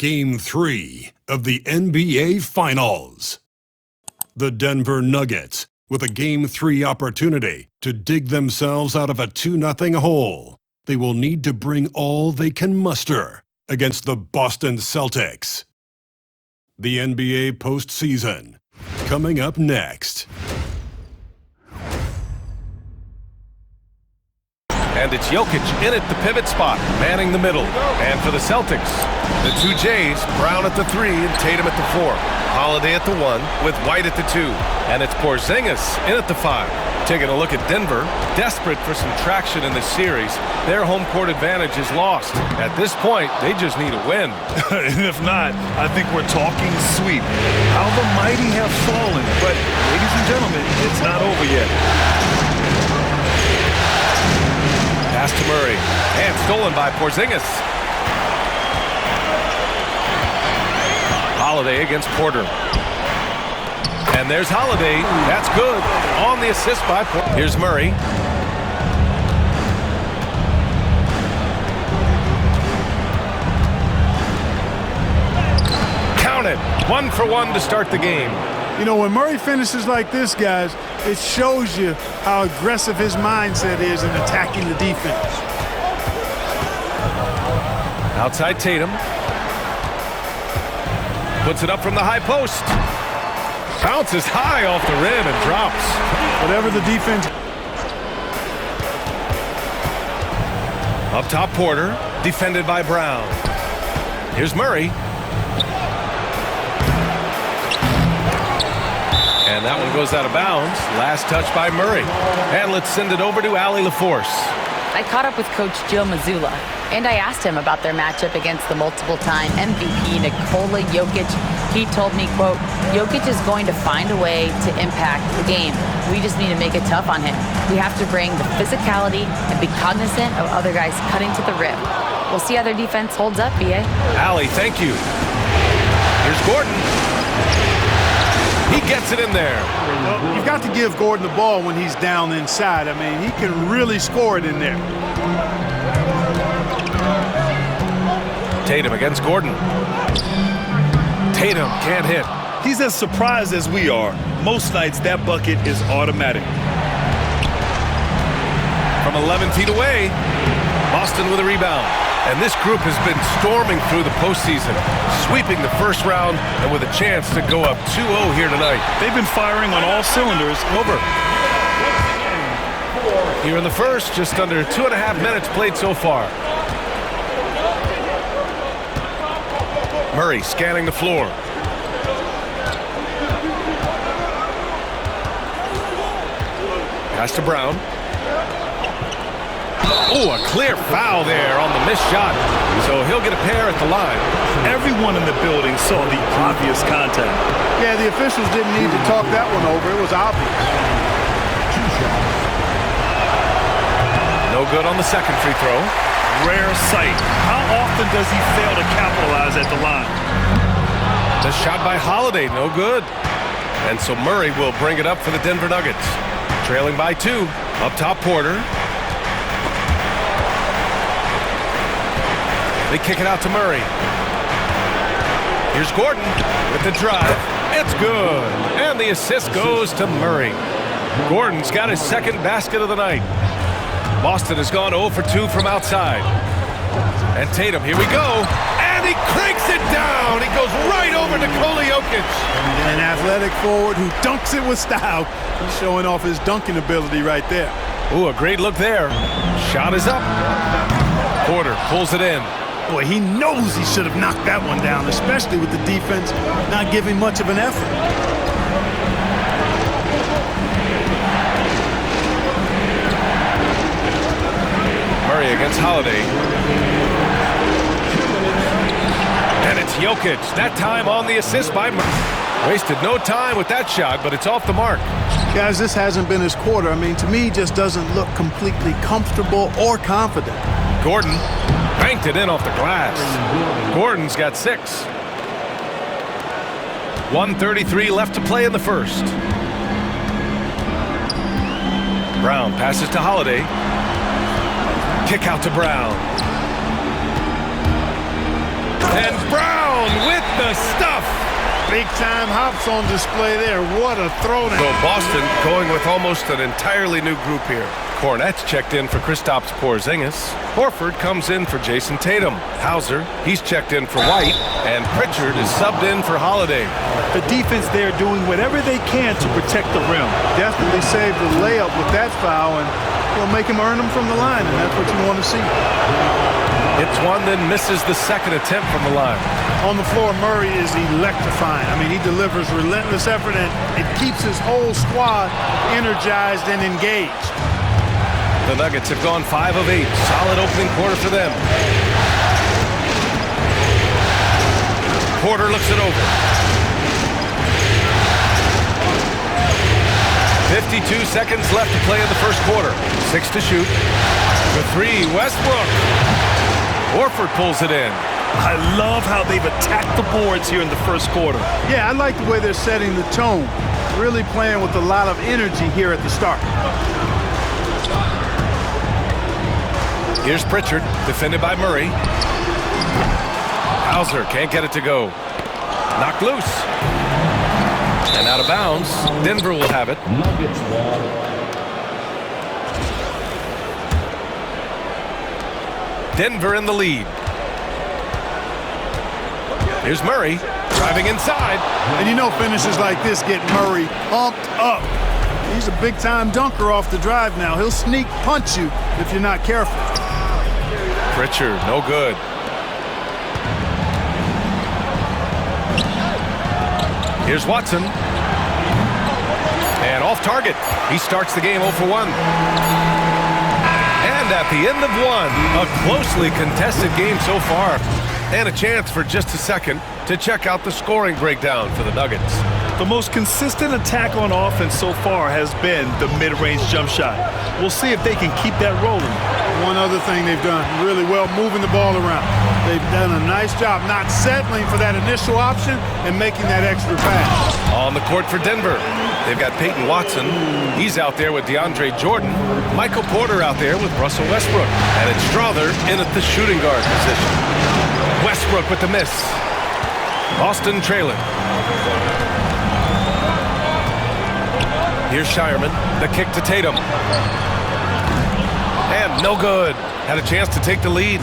Game 3 of the NBA Finals. The Denver Nuggets, with a Game 3 opportunity to dig themselves out of a 2-0 hole. They will need to bring all they can muster against the Boston Celtics. The NBA postseason, coming up next. And it's Jokic in at the pivot spot, manning the middle. And for the Celtics, the two Jays, Brown at the 3 and Tatum at the 4. Holiday at the 1 with White at the 2. And it's Porzingis in at the 5. Taking a look at Denver, desperate for some traction in this series. Their home court advantage is lost. At this point, they just need a win. And if not, I think we're talking sweep. How the mighty have fallen. But, ladies and gentlemen, it's not over yet. Pass to Murray, and stolen by Porzingis. Holiday against Porter. And there's Holiday. That's good. On the assist by Porter. Here's Murray. Count it. 1 for 1 to start the game. You know, when Murray finishes like this, guys, it shows you how aggressive his mindset is in attacking the defense. Outside Tatum. Puts it up from the high post. Bounces high off the rim and drops. Whatever the defense. Up top, Porter. Defended by Brown. Here's Murray. And that one goes out of bounds. Last touch by Murray. And let's send it over to Allie LaForce. I caught up with Coach Joe Mazzulla, and I asked him about their matchup against the multiple-time MVP Nikola Jokic. He told me, quote, Jokic is going to find a way to impact the game. We just need to make it tough on him. We have to bring the physicality and be cognizant of other guys cutting to the rim. We'll see how their defense holds up, B.A. Allie, thank you. Here's Gordon. He gets it in there. Well, you've got to give Gordon the ball when he's down inside. I mean, he can really score it in there. Tatum against Gordon. Tatum can't hit. He's as surprised as we are. Most nights, that bucket is automatic. From 11 feet away, Boston with a rebound. And this group has been storming through the postseason, sweeping the first round and with a chance to go up 2-0 here tonight. They've been firing on all cylinders. Over. Here in the first, just under 2.5 minutes played so far. Murray scanning the floor. Pass to Brown. Oh, a clear foul there on the missed shot. So he'll get a pair at the line. Everyone in the building saw the obvious contact. Yeah, the officials didn't need to talk that one over. It was obvious. No good on the second free throw. Rare sight. How often does he fail to capitalize at the line? The shot by Holiday, no good. And so Murray will bring it up for the Denver Nuggets. Trailing by 2. Up top, Porter. They kick it out to Murray. Here's Gordon with the drive. It's good. And the assist goes to Murray. Gordon's got his second basket of the night. Boston has gone 0 for 2 from outside. And Tatum, here we go. And he cranks it down. He goes right over Nikola Jokic. An athletic forward who dunks it with style. He's showing off his dunking ability right there. Ooh, a great look there. Shot is up. Porter pulls it in. Boy, he knows he should have knocked that one down, especially with the defense not giving much of an effort. Murray against Holiday. And it's Jokic. That time on the assist by Murray. Wasted no time with that shot, but it's off the mark. Guys, this hasn't been his quarter. I mean, to me, he just doesn't look completely comfortable or confident. Gordon banked it in off the glass. Gordon's got 6. 1:33 left to play in the first. Brown passes to Holiday. Kick out to Brown. And Brown nice stuff. Big-time hops on display there. What a throwdown. So Boston going with almost an entirely new group here. Kornet's checked in for Kristaps Porzingis. Horford comes in for Jayson Tatum. Hauser, he's checked in for White. And Pritchard is subbed in for Holiday. The defense there doing whatever they can to protect the rim. Definitely saved the layup with that foul, and will make him earn them from the line, and that's what you want to see. It's one, then misses the second attempt from the line. On the floor, Murray is electrifying. I mean, he delivers relentless effort, and it keeps his whole squad energized and engaged. The Nuggets have gone 5 of 8. Solid opening quarter for them. Porter looks it over. 52 seconds left to play in the first quarter. 6 to shoot. For 3, Westbrook. Horford pulls it in. I love how they've attacked the boards here in the first quarter. Yeah, I like the way they're setting the tone. Really playing with a lot of energy here at the start. Here's Pritchard, defended by Murray. Hauser can't get it to go. Knocked loose. And out of bounds. Denver will have it. Denver in the lead. Here's Murray, driving inside. And you know finishes like this get Murray pumped up. He's a big-time dunker off the drive now. He'll sneak punch you if you're not careful. Pritchard, no good. Here's Watson. And off target. He starts the game 0 for 1. And at the end of 1, a closely contested game so far. And a chance for just a second to check out the scoring breakdown for the Nuggets. The most consistent attack on offense so far has been the mid-range jump shot. We'll see if they can keep that rolling. One other thing they've done really well, moving the ball around. They've done a nice job not settling for that initial option and making that extra pass. On the court for Denver, they've got Peyton Watson. He's out there with DeAndre Jordan. Michael Porter out there with Russell Westbrook. And it's Strother in at the shooting guard position. Westbrook with the miss. Boston trailing. Here's Shireman, the kick to Tatum. And no good. Had a chance to take the lead.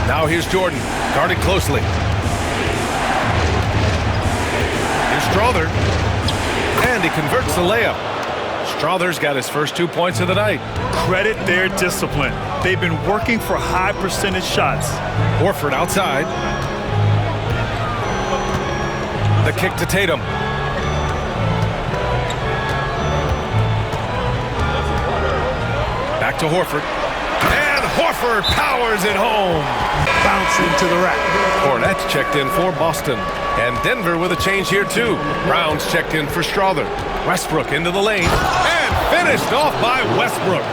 Now here's Jordan, guarded closely. Here's Strother. And he converts the layup. Strother's got his first 2 points of the night. Credit their discipline. They've been working for high percentage shots. Horford outside. The kick to Tatum. Back to Horford. And Horford powers it home. Bouncing to the rack. Kornet's checked in for Boston. And Denver with a change here too. Brown's checked in for Strother. Westbrook into the lane. And finished off by Westbrook.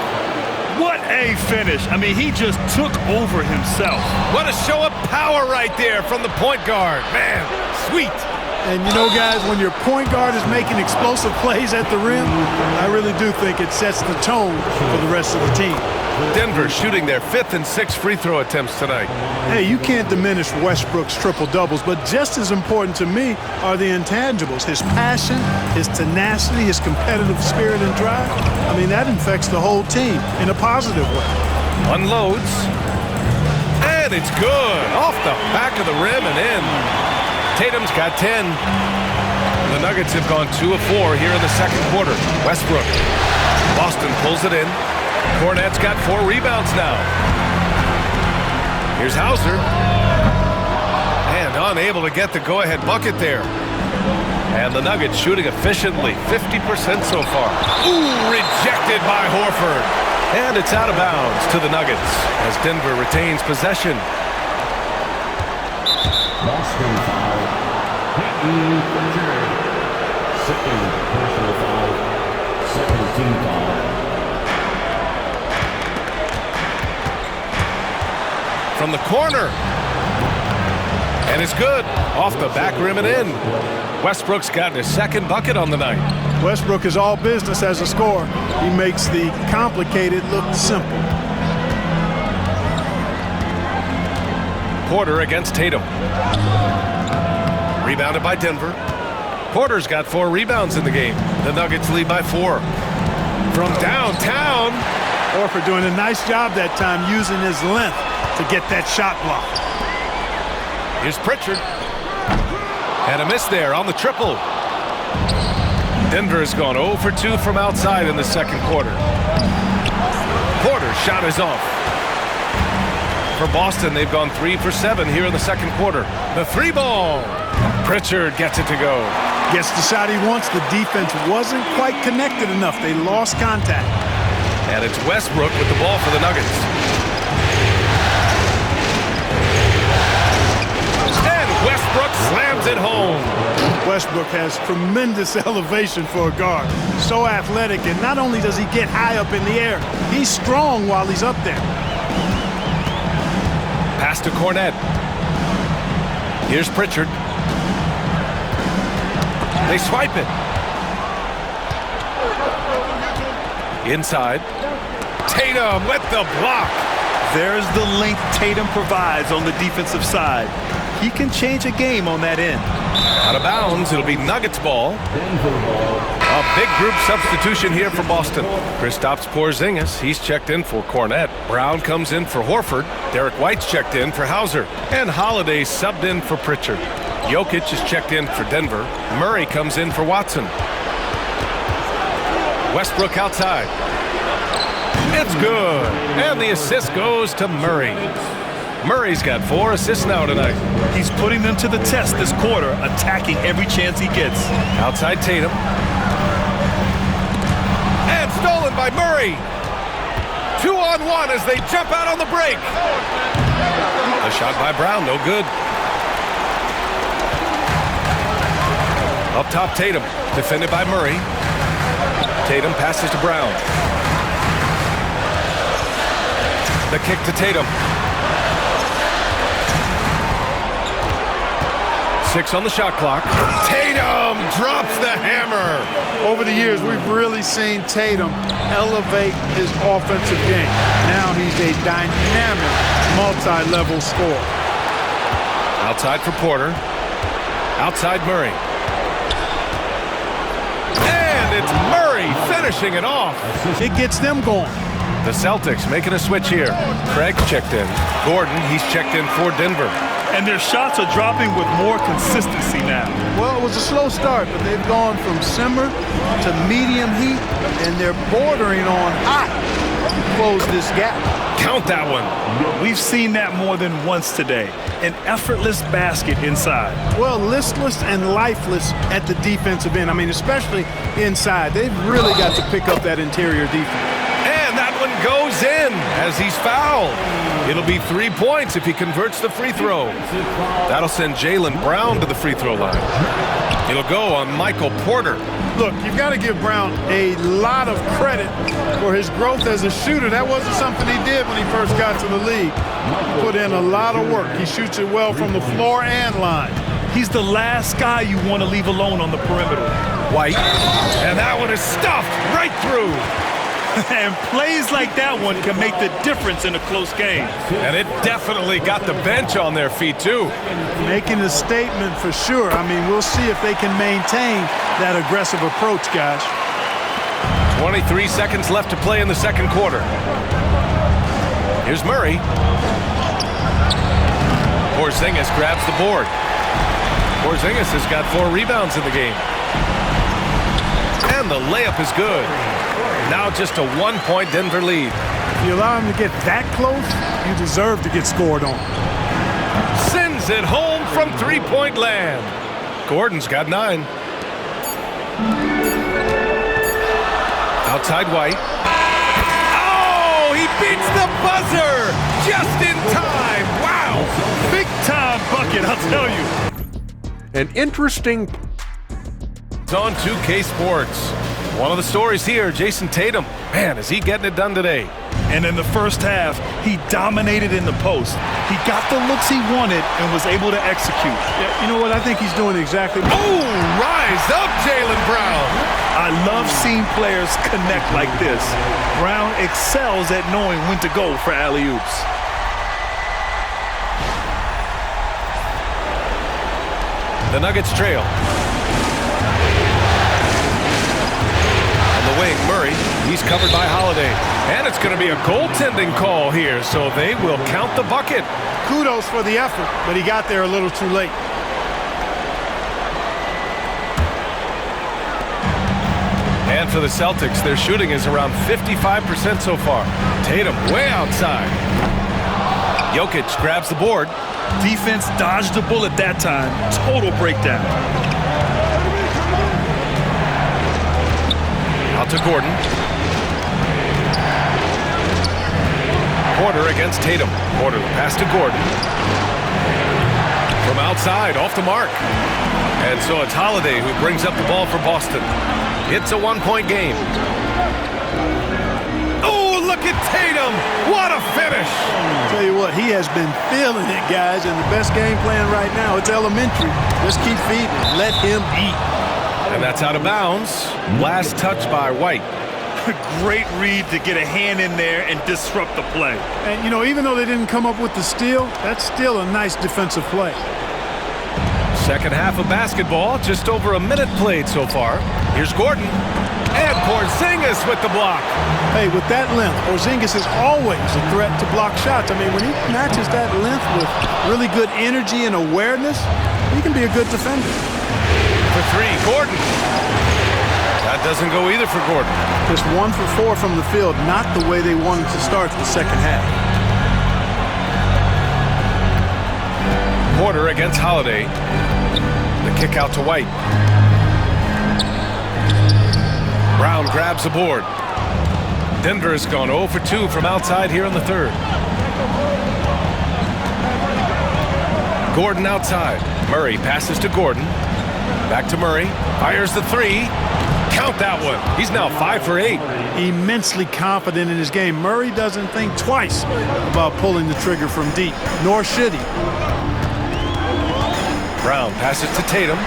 What a finish. I mean, he just took over himself. What a show of power right there from the point guard. Man, sweet. And you know, guys, when your point guard is making explosive plays at the rim, I really do think it sets the tone for the rest of the team. Denver shooting their 5th and 6th free throw attempts tonight. Hey, you can't diminish Westbrook's triple-doubles, but just as important to me are the intangibles. His passion, his tenacity, his competitive spirit and drive. I mean, that infects the whole team in a positive way. Unloads. And it's good. Off the back of the rim and in. Tatum's got 10. The Nuggets have gone 2 of 4 here in the second quarter. Westbrook. Boston pulls it in. Kornet's got 4 rebounds now. Here's Hauser. And unable to get the go-ahead bucket there. And the Nuggets shooting efficiently, 50% so far. Ooh, rejected by Horford. And it's out of bounds to the Nuggets as Denver retains possession. Boston foul. Peyton Pritchard. Second personal foul. Second team foul. From the corner. And it's good. Off the back rim and in. Westbrook's gotten his second bucket on the night. Westbrook is all business as a scorer. He makes the complicated look simple. quarter against Tatum. Rebounded by Denver. Porter's got 4 rebounds in the game. The Nuggets lead by 4. From downtown. Horford doing a nice job that time using his length to get that shot blocked. Here's Pritchard. And a miss there on the triple. Denver has gone 0 for 2 from outside in the second quarter. Porter's shot is off. For Boston, they've gone 3 for 7 here in the second quarter. The 3 ball. Pritchard gets it to go. Gets the shot he wants. The defense wasn't quite connected enough. They lost contact. And it's Westbrook with the ball for the Nuggets. And Westbrook slams it home. Westbrook has tremendous elevation for a guard. So athletic, and not only does he get high up in the air, he's strong while he's up there. Pass to Cornette. Here's Pritchard. They swipe it. Inside. Tatum with the block. There's the length Tatum provides on the defensive side. He can change a game on that end. Out of bounds, it'll be Nuggets ball. A big group substitution here for Boston. Kristaps Porzingis, he's checked in for Cornette. Brown comes in for Horford. Derek White's checked in for Hauser. And Holiday subbed in for Pritchard. Jokic is checked in for Denver. Murray comes in for Watson. Westbrook outside. It's good. And the assist goes to Murray. Murray's got 4 assists now tonight. He's putting them to the test this quarter, attacking every chance he gets. Outside Tatum. And stolen by Murray. 2-on-1 as they jump out on the break. A shot by Brown, no good. Up top, Tatum, defended by Murray. Tatum passes to Brown. The kick to Tatum. 6 on the shot clock. Tatum drops the hammer. Over the years, we've really seen Tatum elevate his offensive game. Now he's a dynamic, multi-level scorer. Outside for Porter. Outside Murray. And it's Murray finishing it off. It gets them going. The Celtics making a switch here. Craig checked in. Gordon, he's checked in for Denver. And their shots are dropping with more consistency now. Well, it was a slow start, but they've gone from simmer to medium heat, and they're bordering on hot to close this gap. Count that one. We've seen that more than once today. An effortless basket inside. Well, listless and lifeless at the defensive end. I mean, especially inside. They've really got to pick up that interior defense. And that one goes in as he's fouled. It'll be 3 points if he converts the free throw. That'll send Jaylen Brown to the free throw line. It'll go on Michael Porter. Look, you've got to give Brown a lot of credit for his growth as a shooter. That wasn't something he did when he first got to the league. He put in a lot of work. He shoots it well from the floor and line. He's the last guy you want to leave alone on the perimeter. White. And that one is stuffed right through. And plays like that one can make the difference in a close game. And it definitely got the bench on their feet, too. Making a statement for sure. I mean, we'll see if they can maintain that aggressive approach, guys. 23 seconds left to play in the second quarter. Here's Murray. Porzingis grabs the board. Porzingis has got 4 rebounds in the game. And the layup is good. Now just a 1-point Denver lead. If you allow him to get that close, you deserve to get scored on. Sends it home from 3-point land. Gordon's got 9. Outside White. Oh, he beats the buzzer just in time. Wow. Big time bucket, I'll tell you. An interesting. It's on 2K Sports. One of the stories here, Jayson Tatum. Man, is he getting it done today. And in the first half, he dominated in the post. He got the looks he wanted and was able to execute. Yeah, you know what? I think he's doing exactly. Oh, rise up, Jaylen Brown. I love seeing players connect like this. Brown excels at knowing when to go for alley-oops. The Nuggets trail. On the wing, Murray. He's covered by Holiday. And it's going to be a goaltending call here, so they will count the bucket. Kudos for the effort, but he got there a little too late. And for the Celtics, their shooting is around 55% so far. Tatum way outside. Jokic grabs the board. Defense dodged the bullet that time. Total breakdown. Out to Gordon. Porter against Tatum. Porter pass to Gordon. From outside, off the mark. And so it's Holiday who brings up the ball for Boston. It's a one-point game. Oh, look at Tatum. What a finish. Tell you what, he has been feeling it, guys, and the best game plan right now, it's elementary. Just keep feeding. Let him eat. And that's out of bounds. Last touch by White. Great read to get a hand in there and disrupt the play. And, you know, even though they didn't come up with the steal, that's still a nice defensive play. Second half of basketball, just over a minute played so far. Here's Gordon. And Porzingis with the block. Hey, with that length, Porzingis is always a threat to block shots. I mean, when he matches that length with really good energy and awareness, he can be a good defender. For three, Gordon. That doesn't go either for Gordon. Just 1 for 4 from the field, not the way they wanted to start the second half. Porter against Holiday. The kick out to White. Brown grabs the board. Denver has gone 0 for 2 from outside here in the third. Gordon outside. Murray passes to Gordon. Back to Murray. Fires the three. Count that one. He's now 5 for 8. Immensely confident in his game. Murray doesn't think twice about pulling the trigger from deep, nor should he. Brown passes to Tatum.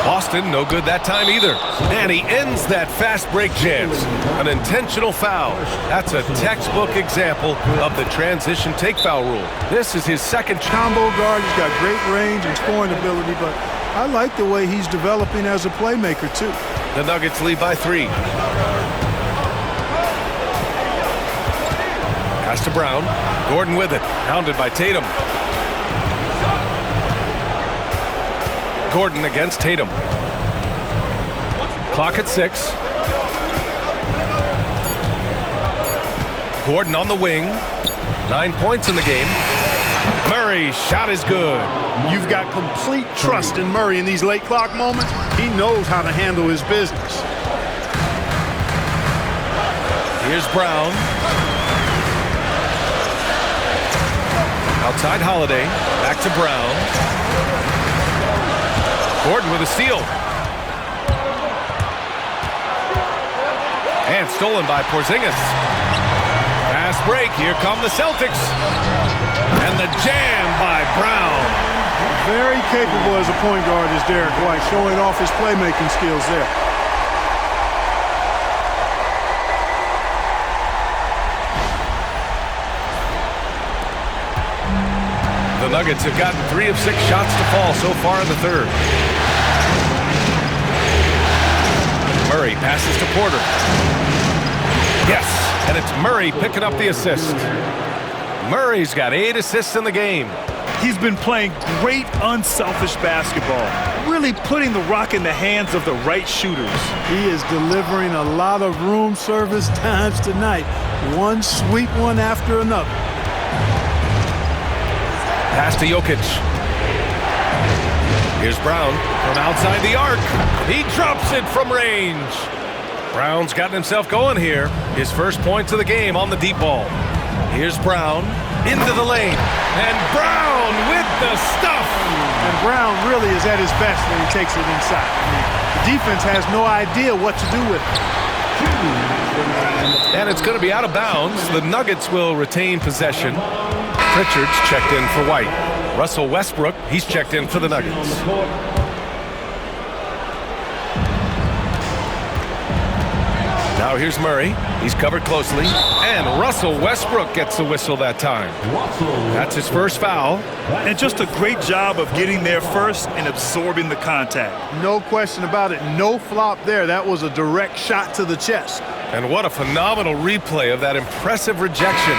Boston, no good that time either. And he ends that fast break chance. An intentional foul. That's a textbook example of the transition take foul rule. This is his second combo guard. He's got great range and scoring ability, but I like the way he's developing as a playmaker, too. The Nuggets lead by 3. Pass to Brown. Gordon with it. Hounded by Tatum. Gordon against Tatum. Clock at 6. Gordon on the wing. 9 points in the game. Murray, shot is good. You've got complete trust in Murray in these late clock moments. He knows how to handle his business. Here's Brown. Outside Holiday. Back to Brown. Gordon with a steal. And stolen by Porzingis. Fast break. Here come the Celtics. And the jam by Brown. Very capable as a point guard is Derek White, showing off his playmaking skills there. The Nuggets have gotten 3 of 6 shots to fall so far in the third. Murray passes to Porter. Yes, and it's Murray picking up the assist. Murray's got 8 assists in the game. He's been playing great unselfish basketball, really putting the rock in the hands of the right shooters. He is delivering a lot of room service times tonight. One sweet one after another. Pass to Jokic. Here's Brown from outside the arc. He drops it from range. Brown's gotten himself going here. His first points of the game on the deep ball. Here's Brown into the lane. And Brown with the stuff. And Brown really is at his best when he takes it inside. I mean, the defense has no idea what to do with it. And it's going to be out of bounds. The Nuggets will retain possession. Pritchard's checked in for White. Russell Westbrook, he's checked in for the Nuggets. Now here's Murray. He's covered closely. And Russell Westbrook gets the whistle that time. That's his first foul. And just a great job of getting there first and absorbing the contact. No question about it. No flop there. That was a direct shot to the chest. And what a phenomenal replay of that impressive rejection.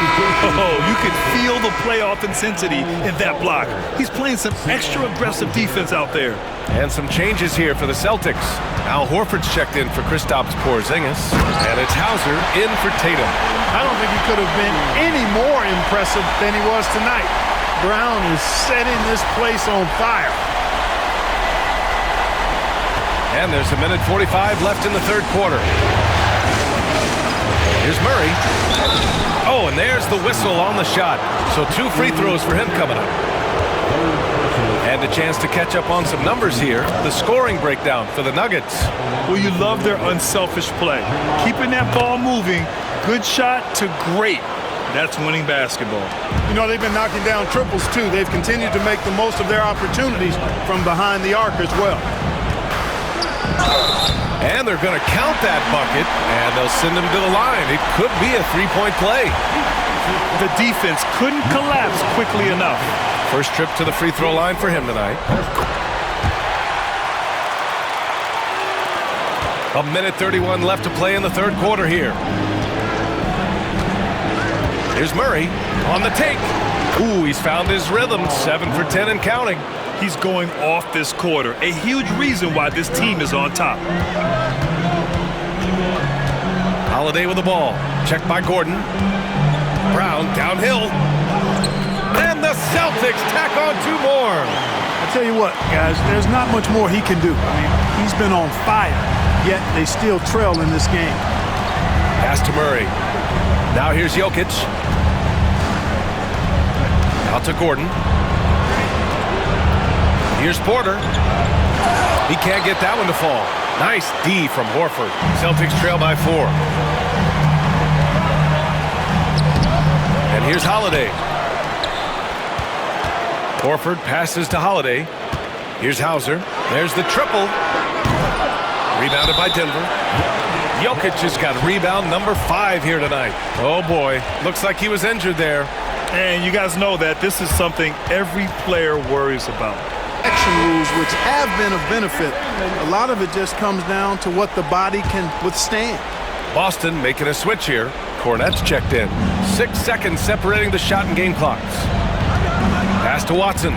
Oh, you can feel the playoff intensity in that block. He's playing some extra aggressive defense out there. And some changes here for the Celtics. Al Horford's checked in for Kristaps Porzingis. And it's Hauser in for Tatum. I don't think he could have been any more impressive than he was tonight. Brown is setting this place on fire. And there's a minute 45 left in the third quarter. Here's Murray. Oh, and there's the whistle on the shot. So 2 free throws for him coming up. And a chance to catch up on some numbers here. The scoring breakdown for the Nuggets. Well, you love their unselfish play. Keeping that ball moving, good shot to great. That's winning basketball. You know, they've been knocking down triples, too. They've continued to make the most of their opportunities from behind the arc as well. And they're going to count that bucket, and they'll send him to the line. It could be a three-point play. The defense couldn't collapse quickly enough. First trip to the free throw line for him tonight. A minute 31 left to play in the third quarter here. Here's Murray on the take. Ooh, he's found his rhythm. 7 for 10 and counting. He's going off this quarter. A huge reason why this team is on top. Holiday with the ball. Checked by Gordon. Brown downhill. And the Celtics tack on 2 more. I tell you what, guys, there's not much more he can do. I mean, he's been on fire, yet they still trail in this game. Pass to Murray. Now here's Jokic. Out to Gordon. Here's Porter. He can't get that one to fall. Nice D from Horford. Celtics trail by 4. And here's Holiday. Horford passes to Holiday. Here's Hauser. There's the triple. Rebounded by Denver. Jokic has got rebound number 5 here tonight. Oh boy, looks like he was injured there. And you guys know that this is something every player worries about. Action rules, which have been of benefit. A lot of it just comes down to what the body can withstand. Boston making a switch here. Cornette's checked in. 6 seconds separating the shot and game clocks. Pass to Watson.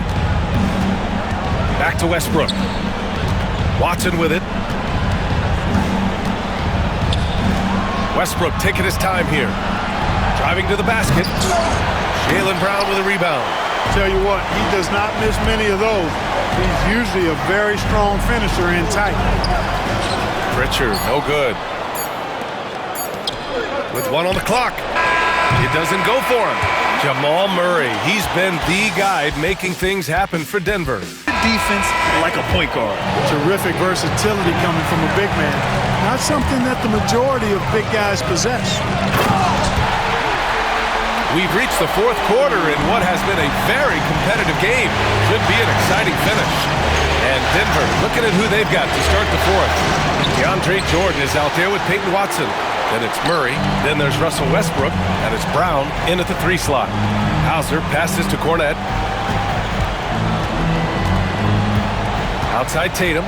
Back to Westbrook. Watson with it. Westbrook taking his time here. Driving to the basket. Jaylen Brown with a rebound. Tell you what, he does not miss many of those. He's usually a very strong finisher in tight. Pritchard, no good. With 1 on the clock. It doesn't go for him. Jamal Murray, he's been the guy making things happen for Denver. Defense like a point guard. Terrific versatility coming from a big man. Not something that the majority of big guys possess. We've reached the fourth quarter in what has been a very competitive game. Should be an exciting finish. And Denver looking at who they've got to start the fourth. DeAndre Jordan is out there with Peyton Watson. Then it's Murray. Then there's Russell Westbrook. And it's Brown in at the 3 slot. Hauser passes to Cornette. Outside Tatum.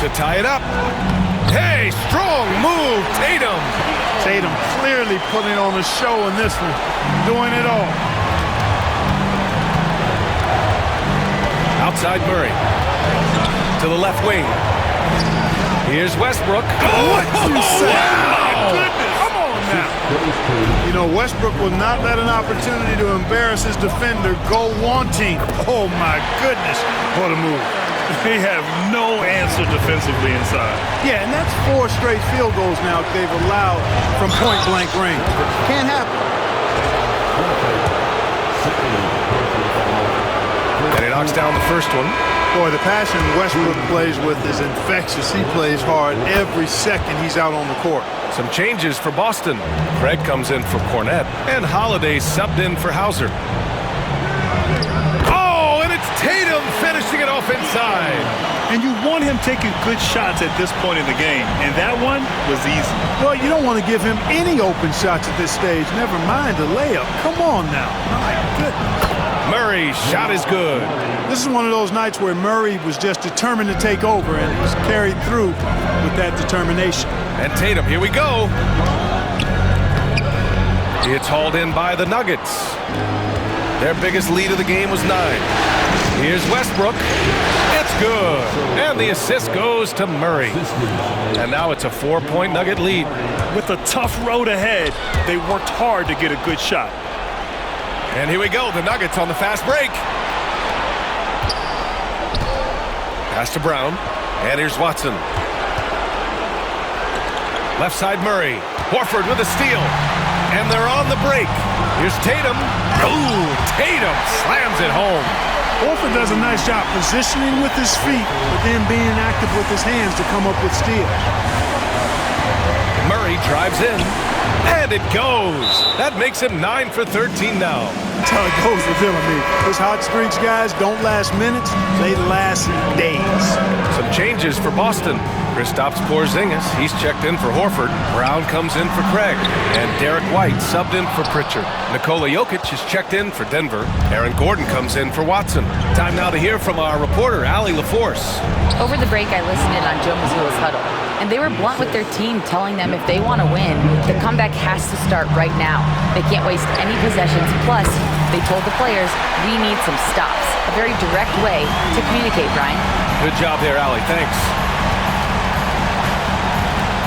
To tie it up. Hey, strong move, Tatum. Tatum clearly putting on a show in this one. Doing it all. Outside Murray. To the left wing. Here's Westbrook. What you say? My goodness. Come on now. You know, Westbrook will not let an opportunity to embarrass his defender go wanting. Oh, my goodness. What a move. They have no answer defensively inside. Yeah, and that's 4 straight field goals now they've allowed from point-blank range. Can't happen. And he knocks down the first one. Boy, the passion Westbrook plays with is infectious. He plays hard every second he's out on the court. Some changes for Boston. Craig comes in for Cornette, and Holiday subbed in for Hauser. Oh, and it's Tatum finishing it off inside. And you want him taking good shots at this point in the game, and that one was easy. Well, you don't want to give him any open shots at this stage, never mind a layup. Come on now. My goodness. Murray's shot is good. This is one of those nights where Murray was just determined to take over, and he was carried through with that determination. And Tatum, here we go. It's hauled in by the Nuggets. Their biggest lead of the game was 9. Here's Westbrook. It's good. And the assist goes to Murray. And now it's a 4-point Nugget lead. With a tough road ahead, they worked hard to get a good shot. And here we go, the Nuggets on the fast break. Pass to Brown. And here's Watson. Left side Murray. Horford with a steal. And they're on the break. Here's Tatum. Ooh, Tatum slams it home. Horford does a nice job positioning with his feet, but then being active with his hands to come up with steals. Murray drives in, and it goes. That makes him 9 for 13 now. That's how it goes with him. I mean, his hot streaks, guys, don't last minutes. They last days. Some changes for Boston. Kristaps Porzingis, he's checked in for Horford. Brown comes in for Craig. And Derek White subbed in for Pritchard. Nikola Jokic is checked in for Denver. Aaron Gordon comes in for Watson. Time now to hear from our reporter, Allie LaForce. Over the break, I listened in on Joe Mazzulla's huddle, and they were blunt with their team, telling them if they want to win, the comeback has to start right now. They can't waste any possessions. Plus, they told the players, we need some stops. A very direct way to communicate, Brian. Good job there, Allie. Thanks.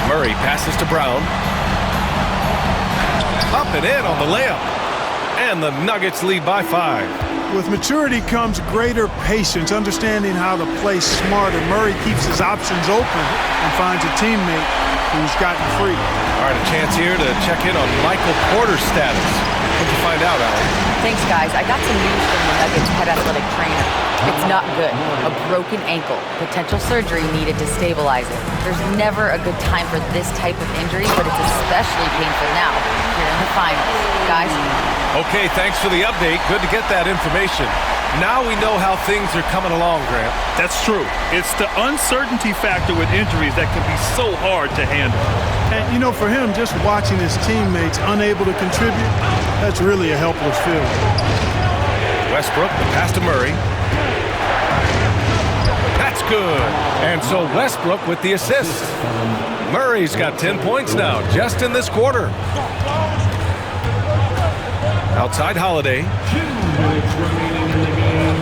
Murray passes to Brown. Up and in on the layup. And the Nuggets lead by 5. With maturity comes greater patience, understanding how to play smarter. Murray keeps his options open and finds a teammate who's gotten free. All right, a chance here to check in on Michael Porter's status. What'd you find out, Allie? Thanks, guys. I got some news from the Nuggets head athletic trainer. It's not good. A broken ankle. Potential surgery needed to stabilize it. There's never a good time for this type of injury, but it's especially painful now here in the finals. Guys? Okay, thanks for the update. Good to get that information. Now we know how things are coming along, Grant. That's true. It's the uncertainty factor with injuries that can be so hard to handle. And, you know, for him, just watching his teammates unable to contribute, that's really a helpless feeling. Westbrook, the pass to Murray. That's good. And so Westbrook with the assist. Murray's got 10 points now, just in this quarter. Outside Holiday. 2 minutes remaining in the game.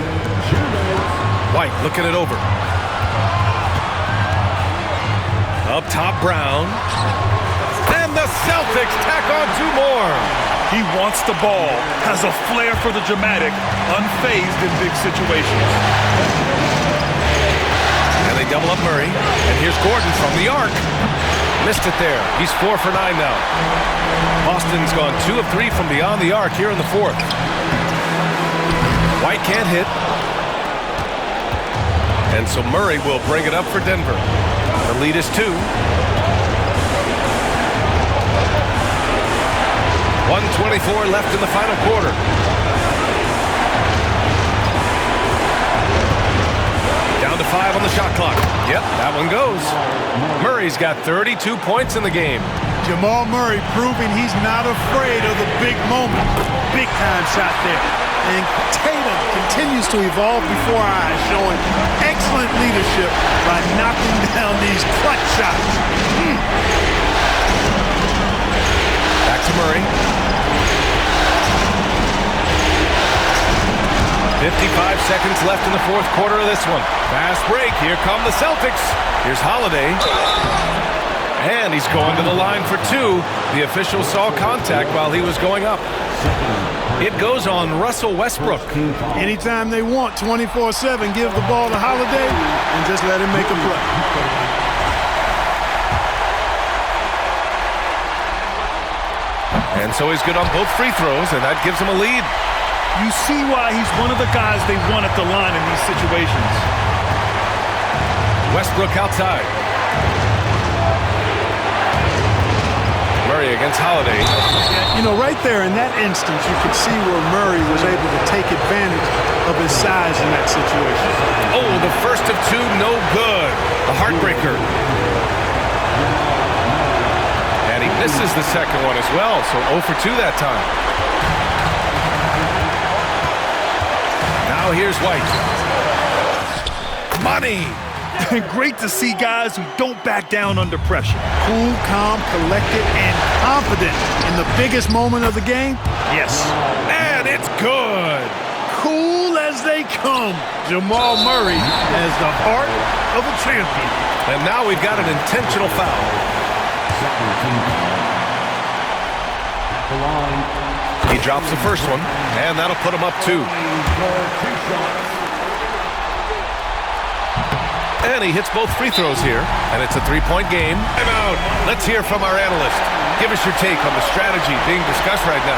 White looking it over. Up top, Brown. And the Celtics tack on 2 more. He wants the ball, has a flair for the dramatic, unfazed in big situations. And they double up Murray. And here's Gordon from the arc. Missed it there. He's 4 for 9 now. Boston's gone 2 of 3 from beyond the arc here in the 4th. White can't hit. And so Murray will bring it up for Denver. The lead is 2. 1:24 left in the final quarter. Down to 5 on the shot clock. Yep, that one goes. Murray's got 32 points in the game. Jamal Murray proving he's not afraid of the big moment. Big time shot there. And Tatum continues to evolve before our eyes, showing excellent leadership by knocking down these clutch shots. Back to Murray. 55 seconds left in the 4th quarter of this one. Fast break. Here come the Celtics. Here's Holiday. And he's going to the line for 2. The official saw contact while he was going up. It goes on Russell Westbrook. Anytime they want, 24/7, give the ball to Holiday and just let him make a play. And so he's good on both free throws, and that gives him a lead. You see why he's one of the guys they want at the line in these situations. Westbrook outside. Murray Murray against Holiday. You know, right there in that instance, you could see where Murray was able to take advantage of his size in that situation. Oh, the first of two, no good. A heartbreaker. And he misses the second one as well, so 0 for 2 that time. Now here's White. Money! Great to see guys who don't back down under pressure. Cool, calm, collected, and confident in the biggest moment of the game. Yes. And it's good! Cool as they come. Jamal Murray has the heart of a champion. And now we've got an intentional foul. He drops the first one, and that'll put him up 2. And he hits both free throws here, and it's a 3-point game. Timeout. Let's hear from our analyst. Give us your take on the strategy being discussed right now.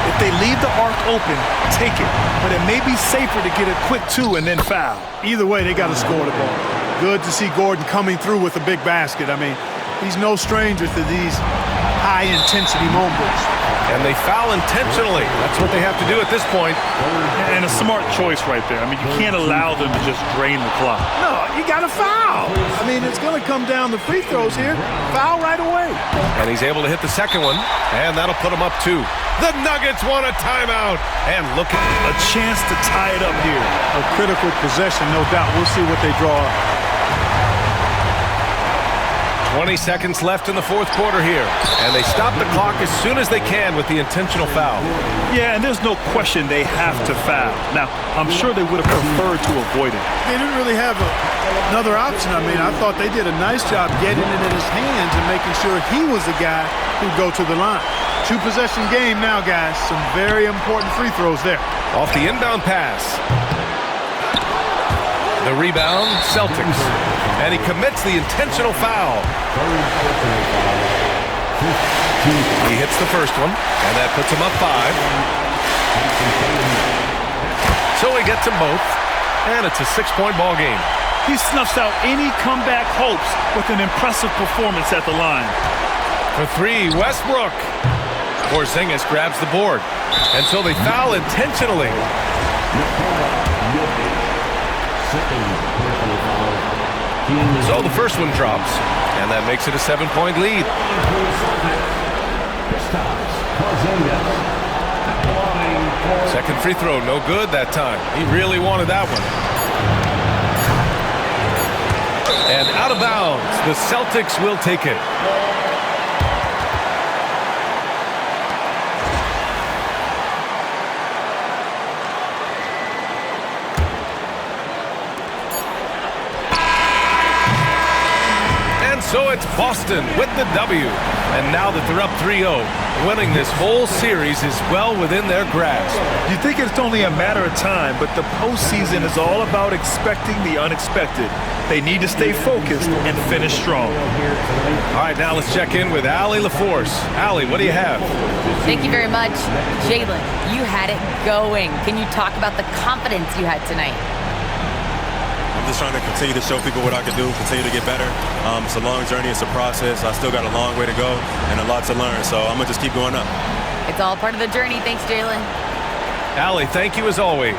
If they leave the arc open, take it. But it may be safer to get a quick 2 and then foul. Either way, they got to score the ball. Good to see Gordon coming through with a big basket. I mean, he's no stranger to these high-intensity moments. And they foul intentionally. That's what they have to do at this point. And a smart choice right there. I mean, you can't allow them to just drain the clock. No, you got to foul. I mean, it's going to come down to free throws here. Foul right away. And he's able to hit the second one, and that'll put him up 2. The Nuggets want a timeout. And look at a chance to tie it up here. A critical possession, no doubt. We'll see what they draw up. 20 seconds left in the fourth quarter here. And they stop the clock as soon as they can with the intentional foul. Yeah, and there's no question they have to foul. Now, I'm sure they would have preferred to avoid it. They didn't really have another option. I mean, I thought they did a nice job getting it in his hands and making sure he was the guy who'd go to the line. 2-possession game now, guys. Some very important free throws there. Off the inbound pass. The rebound, Celtics. And he commits the intentional foul. He hits the first one, and that puts him up 5. So he gets them both, and it's a 6-point ball game. He snuffs out any comeback hopes with an impressive performance at the line. For 3, Westbrook. Porzingis grabs the board, and so they foul intentionally. So the first one drops, and that makes it a 7-point lead. Second free throw, no good that time. He really wanted that one. And out of bounds, the Celtics will take it. So it's Boston with the W. And now that they're up 3-0, winning this whole series is well within their grasp. You think it's only a matter of time, but the postseason is all about expecting the unexpected. They need to stay focused and finish strong. All right, now let's check in with Allie LaForce. Allie, what do you have? Thank you very much. Jaylen, you had it going. Can you talk about the confidence you had tonight? I'm just trying to continue to show people what I can do, continue to get better. It's a long journey. It's a process. I still got a long way to go and a lot to learn, so I'm going to just keep going up. It's all part of the journey. Thanks, Jaylen. Allie, thank you as always.